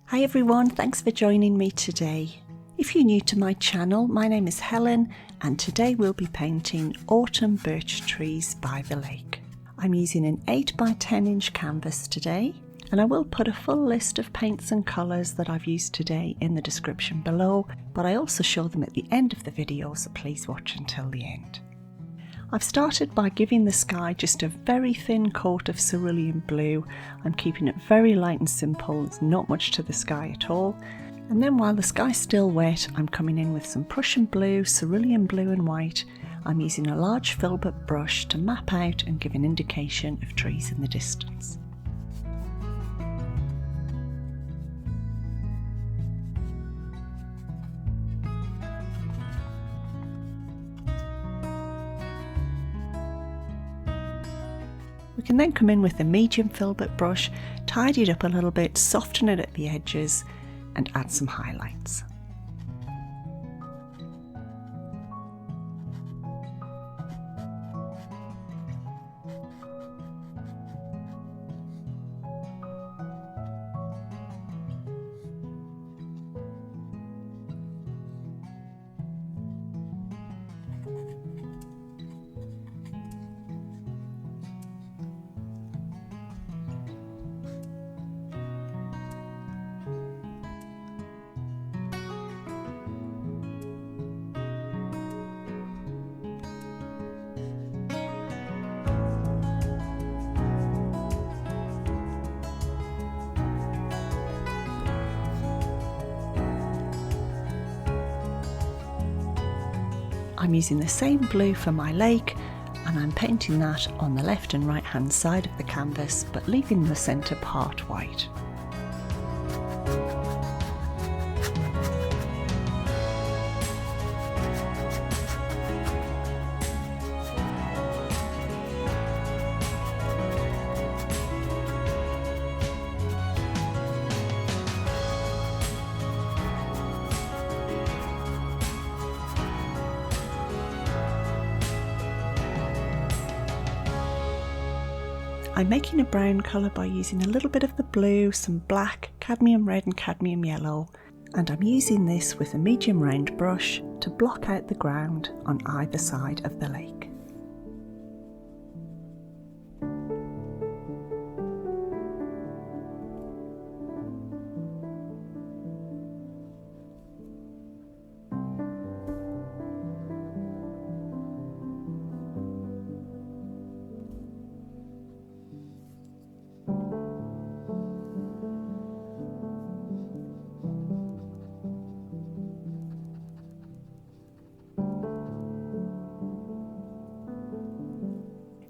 Hi everyone, thanks for joining me today. If you're new to my channel, my name is Helen and today we'll be painting autumn birch trees by the lake. I'm using an 8 by 10 inch canvas today, and I will put a full list of paints and colours that I've used today in the description below, but I also show them at the end of the video, so please watch until the end. I've started by giving the sky just a very thin coat of cerulean blue. I'm keeping it very light and simple, there's not much to the sky at all. And then while the sky's still wet, I'm coming in with some Prussian blue, cerulean blue and white. I'm using a large filbert brush to map out and give an indication of trees in the distance. We can then come in with a medium filbert brush, tidy it up a little bit, soften it at the edges and add some highlights. I'm using the same blue for my lake, and I'm painting that on the left and right hand side of the canvas, but leaving the centre part white. I'm making a brown colour by using a little bit of the blue, some black, cadmium red and cadmium yellow, and I'm using this with a medium round brush to block out the ground on either side of the lake.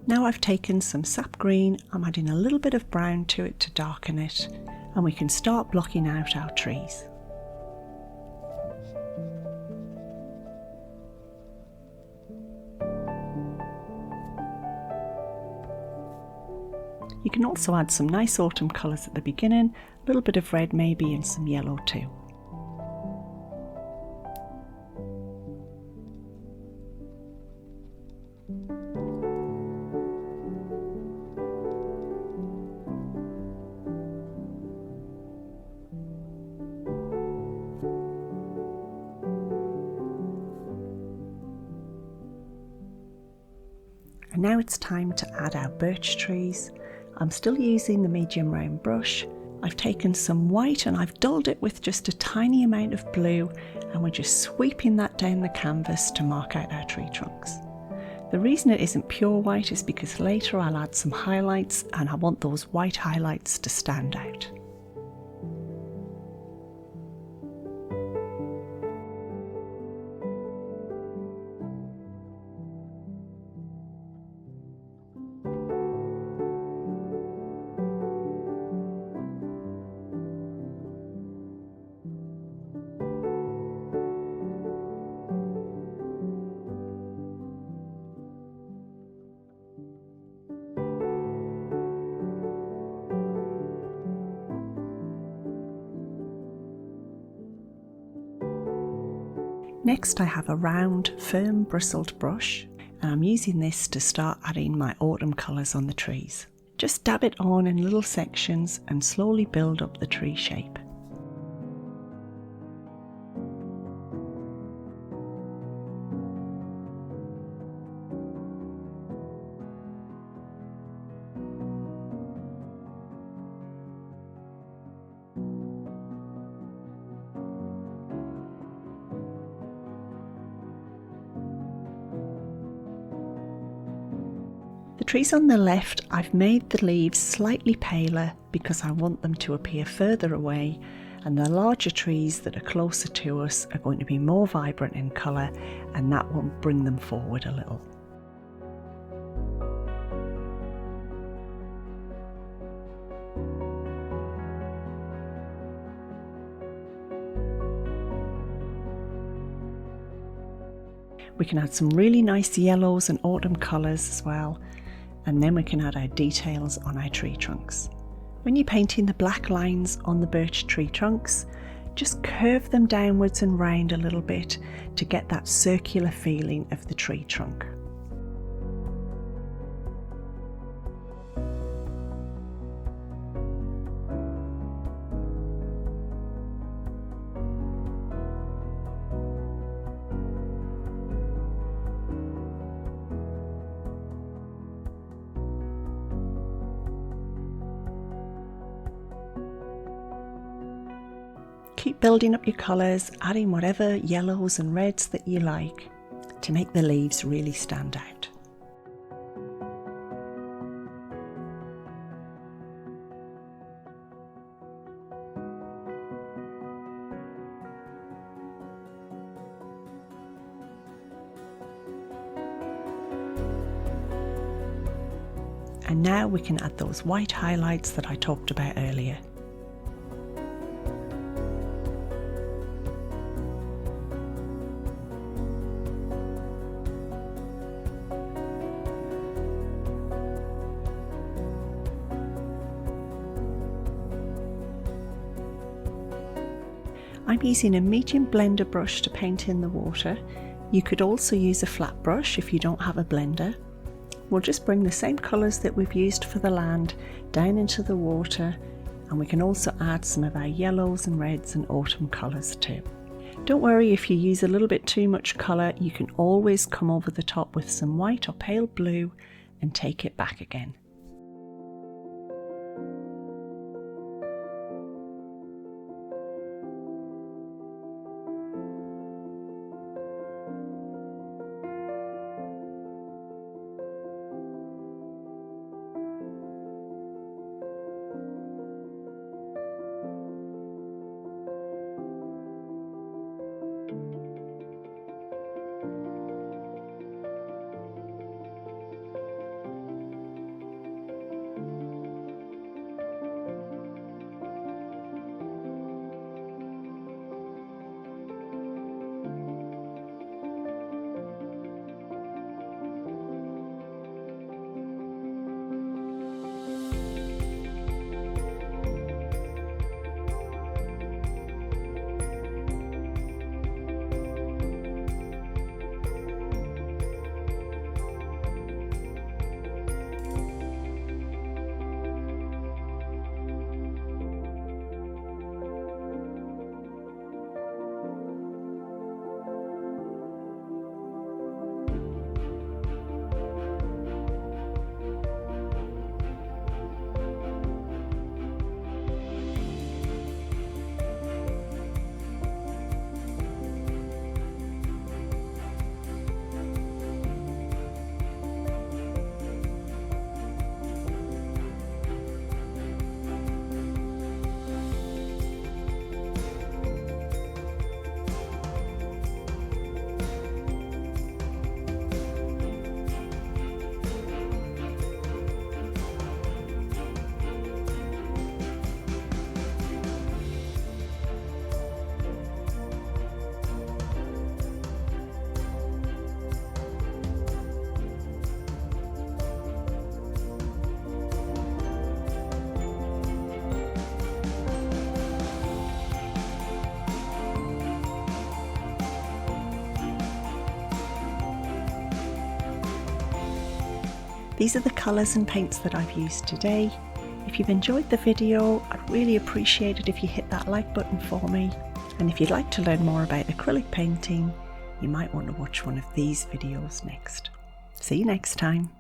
Now I've taken some sap green, I'm adding a little bit of brown to it to darken it, and we can start blocking out our trees. You can also add some nice autumn colours at the beginning, a little bit of red maybe and some yellow too. And now it's time to add our birch trees. I'm still using the medium round brush. I've taken some white and I've dulled it with just a tiny amount of blue, and we're just sweeping that down the canvas to mark out our tree trunks. The reason it isn't pure white is because later I'll add some highlights and I want those white highlights to stand out. Next I have a round, firm bristled brush, and I'm using this to start adding my autumn colours on the trees. Just dab it on in little sections and slowly build up the tree shape. trees on the left, I've made the leaves slightly paler because I want them to appear further away, and the larger trees that are closer to us are going to be more vibrant in colour, and that will bring them forward a little. We can add some really nice yellows and autumn colours as well, and then we can add our details on our tree trunks. When you're painting the black lines on the birch tree trunks, just curve them downwards and round a little bit to get that circular feeling of the tree trunk. Keep building up your colours, adding whatever yellows and reds that you like to make the leaves really stand out. And now we can add those white highlights that I talked about earlier. I'm using a medium blender brush to paint in the water. You could also use a flat brush if you don't have a blender. We'll just bring the same colours that we've used for the land down into the water, and we can also add some of our yellows and reds and autumn colours too. Don't worry if you use a little bit too much colour, you can always come over the top with some white or pale blue and take it back again. These are the colours and paints that I've used today. If you've enjoyed the video, I'd really appreciate it if you hit that like button for me. And if you'd like to learn more about acrylic painting, you might want to watch one of these videos next. See you next time.